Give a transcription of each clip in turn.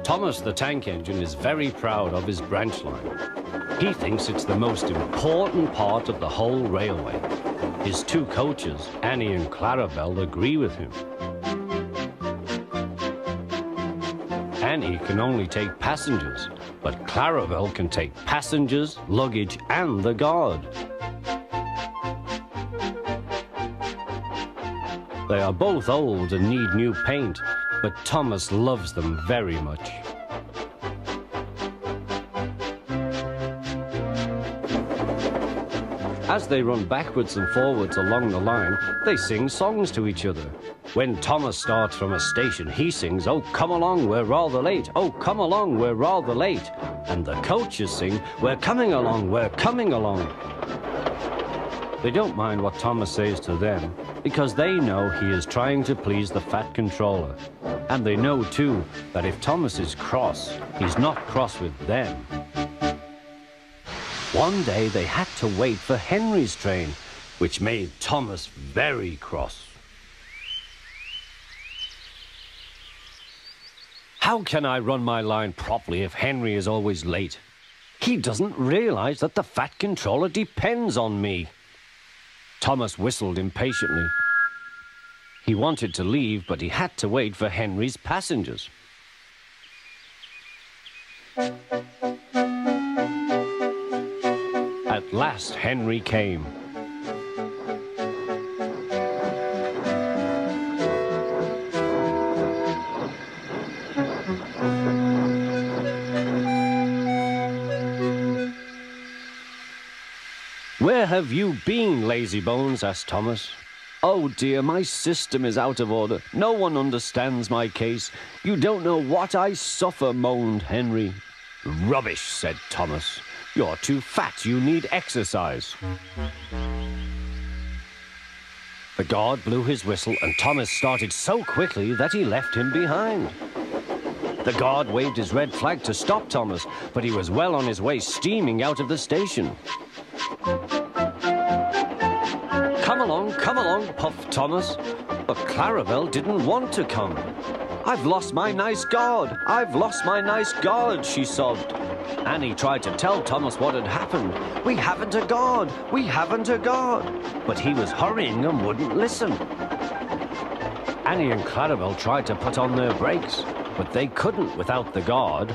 Thomas the Tank Engine is very proud of his branch line. He thinks it's the most important part of the whole railway. His two coaches, Annie and Clarabel, agree with him. Annie can only take passengers, but Clarabel can take passengers, luggage, and the guard. They are both old and need new paint, but Thomas loves them very much. As they run backwards and forwards along the line, they sing songs to each other. When Thomas starts from a station, he sings, "Oh, come along, we're rather late. Oh, come along, we're rather late." And the coaches sing, "We're coming along, we're coming along." They don't mind what Thomas says to them, because they know he is trying to please the Fat Controller. And they know, too, that if Thomas is cross, he's not cross with them. One day they had to wait for Henry's train, which made Thomas very cross. How can I run my line properly if Henry is always late? He doesn't realize that the Fat Controller depends on me. Thomas whistled impatiently. He wanted to leave, but he had to wait for Henry's passengers. At last, Henry came. "Where have you been, Lazybones?" asked Thomas. "Oh dear, my system is out of order. No one understands my case. You don't know what I suffer," moaned Henry. "Rubbish," said Thomas. "You're too fat. You need exercise." The guard blew his whistle, and Thomas started so quickly that he left him behind. The guard waved his red flag to stop Thomas, but he was well on his way, steaming out of the station. Come along, puffed Thomas. But Clarabel didn't want to come. "I've lost my nice guard. I've lost my nice guard," she sobbed. Annie tried to tell Thomas what had happened. "We haven't a guard. We haven't a guard." But he was hurrying and wouldn't listen. Annie and Clarabel tried to put on their brakes, but they couldn't without the guard.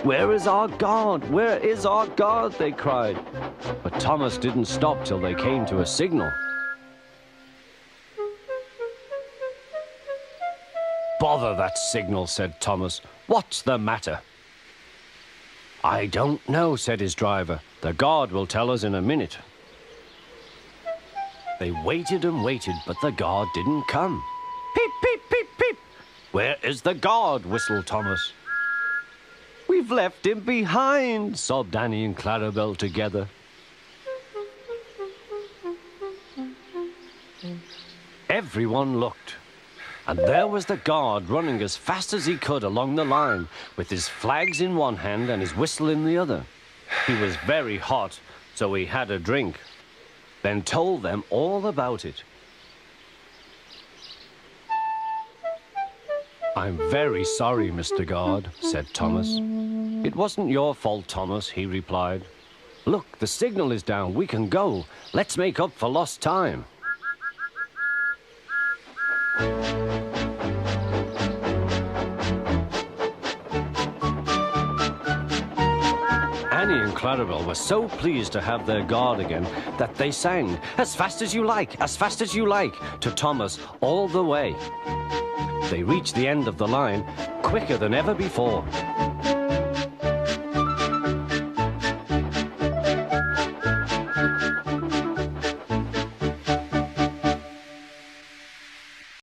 "Where is our guard? Where is our guard?" they cried. But Thomas didn't stop till they came to a signal. "Bother that signal," said Thomas. "What's the matter?" "I don't know," said his driver. "The guard will tell us in a minute." They waited and waited, but the guard didn't come. "Peep, peep, peep, peep." "Where is the guard?" whistled Thomas. "We've left him behind," sobbed Annie and Clarabel together. Everyone looked. And there was the guard running as fast as he could along the line, with his flags in one hand and his whistle in the other. He was very hot, so he had a drink, then told them all about it. "I'm very sorry, Mr. Guard," said Thomas. "It wasn't your fault, Thomas," he replied. "Look, the signal is down. We can go. Let's make up for lost time." Annie and Clarabel were so pleased to have their guard again that they sang, "As fast as you like, as fast as you like," to Thomas all the way. They reached the end of the line quicker than ever before.